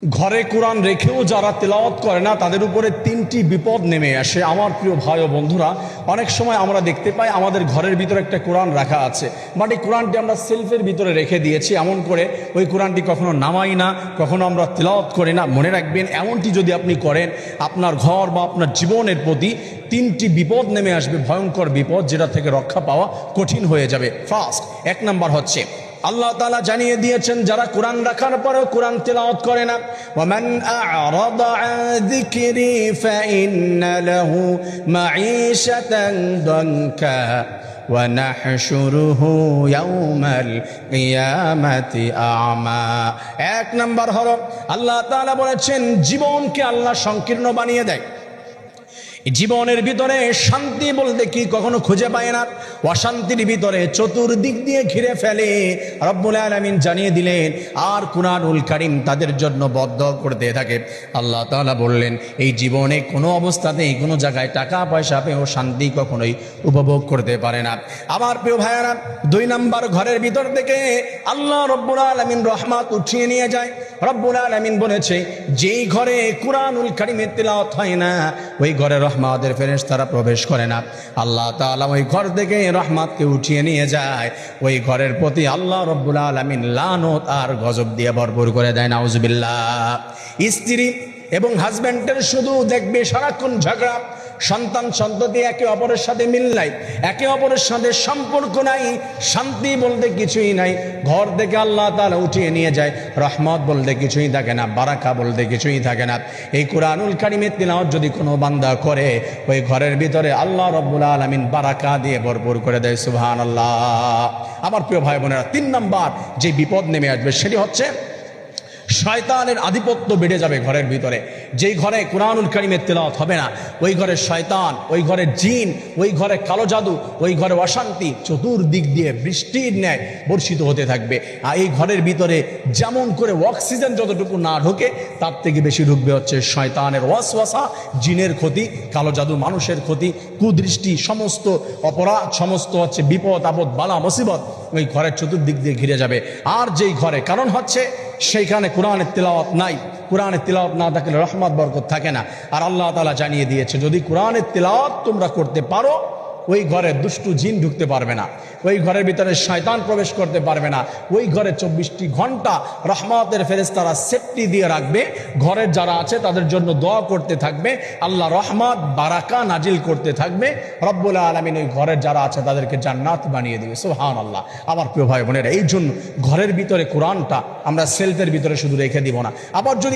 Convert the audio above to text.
ঘরে কোরআন রেখেও যারা তেলাওয়াত করে না তাদের উপরে তিনটি বিপদ নেমে আসে। আমার প্রিয় ভাই ও বন্ধুরা, অনেক সময় আমরা দেখতে পাই আমাদের ঘরের ভিতরে একটা কোরআন রাখা আছে, বাট এই কোরআনটি আমরা সেলফের ভিতরে রেখে দিয়েছি। এমন করে ওই কোরআনটি কখনো নামাই না, কখনো আমরা তেলাওয়াত করি না। মনে রাখবেন, এমনটি যদি আপনি করেন, আপনার ঘর বা আপনার জীবনের প্রতি তিনটি বিপদ নেমে আসবে, ভয়ঙ্কর বিপদ, যেটা থেকে রক্ষা পাওয়া কঠিন হয়ে যাবে। ফার্স্ট, এক নাম্বার হচ্ছে, আল্লাহ তাআলা জানিয়ে দিয়েছেন যারা কোরআন রাখার পরেও কোরআন তেলাওয়াত করে না, ওয়ামান আ'রাদা আন যিকরি ফাইন্না লাহু মাঈশাতান দানকা ওয়া নাহশুরুহু ইয়াওমাল কিয়ামাতি আ'মা। এক নাম্বার হলো, আল্লাহ তাআলা বলেছেন জীবনকে আল্লাহ সংকীর্ণ বানিয়ে দেয়। জীবনের ভিতরে শান্তি বলতে কি কখনো খুঁজে পায় না, অশান্তির ভিতরে চতুর্দিক দিয়ে ঘিরে ফেলে। রব্বুল আলামিন জানিয়ে দিলেন, আর কুরআনুল কারীম তাদের জন্য বদদোয়া করতে থাকে। আল্লাহ তাআলা বললেন, এই জীবনে কোনো অবস্থাতেই কোনো জায়গায় টাকা পয়সা পেয়েও শান্তি কখনোই উপভোগ করতে পারে না। আমার প্রিয় ভাইয়েরা, দুই নাম্বার, ঘরের ভিতর থেকে আল্লাহ রব্বুল আলামিন রহমত উঠিয়ে নিয়ে যায়। রব্বুল আলামিন বলেছে, যেই ঘরে কুরআনুল কারীমের তেলাওয়াত হয় না, ওই ঘরে রহমতের ফেরেশতারা প্রবেশ করে না। আল্লাহ তাআলা ওই ঘর থেকে রহমতকে উঠিয়ে নিয়ে যায়। ওই ঘরের প্রতি আল্লাহ রব্বুল আলামিন লানত আর গজব দিয়ে ভরপুর করে দেয়। নাউজুবিল্লাহ। স্ত্রী এবং হাজব্যান্ডের শুধু দেখবে সারাক্ষণ ঝগড়া, সন্তান সন্ততি একে অপরের সাথে মিল নাই, একে অপরের সাথে সম্পর্ক নাই, শান্তি বলতে কিছুই নাই। ঘর থেকে আল্লাহ তাআলা উঠিয়ে নিয়ে যায়, রহমত বলতে কিছুই থাকে না, বারাকা বলতে কিছুই থাকে না। এই কুরআনুল কারীমের তিলাওয়াত যদি কোনো বান্দা করে, ওই ঘরের ভিতরে আল্লাহ রব্বুল আলামিন বারাকা দিয়ে ভরপুর করে দেয়। সুবহানাল্লাহ। আমার প্রিয় ভাই বোনেরা, তিন নাম্বার যে বিপদ নেমে আসবে সেটি হচ্ছে শয়তানের আধিপত্য বেড়ে যাবে ঘরের ভিতরে। যেই ঘরে কুরআনুল কারীমের তেলাওয়াত হবে না, ওই ঘরে শয়তান, ওই ঘরে জিন, ওই ঘরে কালো জাদু, ওই ঘরে অশান্তি চতুর্দিক দিয়ে বৃষ্টির ন্যায় বর্ষিত হতে থাকবে। আর এই ঘরের ভিতরে যেমন করে অক্সিজেন যতটুকু না ঢোকে, তার থেকে বেশি ঢুকবে হচ্ছে শয়তানের ওয়াসওয়াসা, জিনের ক্ষতি, কালো জাদু, মানুষের ক্ষতি, কুদৃষ্টি, সমস্ত অপরাধ, সমস্ত হচ্ছে বিপদ আপদ, বালা মুসিবত ওই ঘরের চতুর্দিক দিয়ে ঘিরে যাবে। আর যেই ঘরে, কারণ হচ্ছে সেইখানে কোরআনের তেলাওয়াত নাই, কোরআনের তেলাওয়াত না থাকলে রহমত বরকত থাকে না। আর আল্লাহ তাআলা জানিয়ে দিয়েছে, যদি কোরআনের তেলাওয়াত তোমরা করতে পারো, ওই ঘরে দুষ্টু জিন ঢুকতে পারবে না, ওই ঘরের ভিতরে শয়তান প্রবেশ করতে পারবে না। ওই ঘরে 24টি ঘন্টা রহমতের ফেরেশতারা সেফটি দিয়ে রাখবে। ঘরের যারা আছে তাদের জন্য দোয়া করতে থাকবে, আল্লাহ রহমত বারাকা নাজিল করতে থাকবে। রব্বুল আলামিন ওই ঘরের যারা আছে তাদেরকে জান্নাত বানিয়ে দিবে। সুবহানাল্লাহ। আমার প্রিয় ভাই বোনেরা, এই জন্য ঘরের ভিতরে কোরআনটা আমরা সেলফের ভিতরে শুধু রেখে দিব না। আবার যদি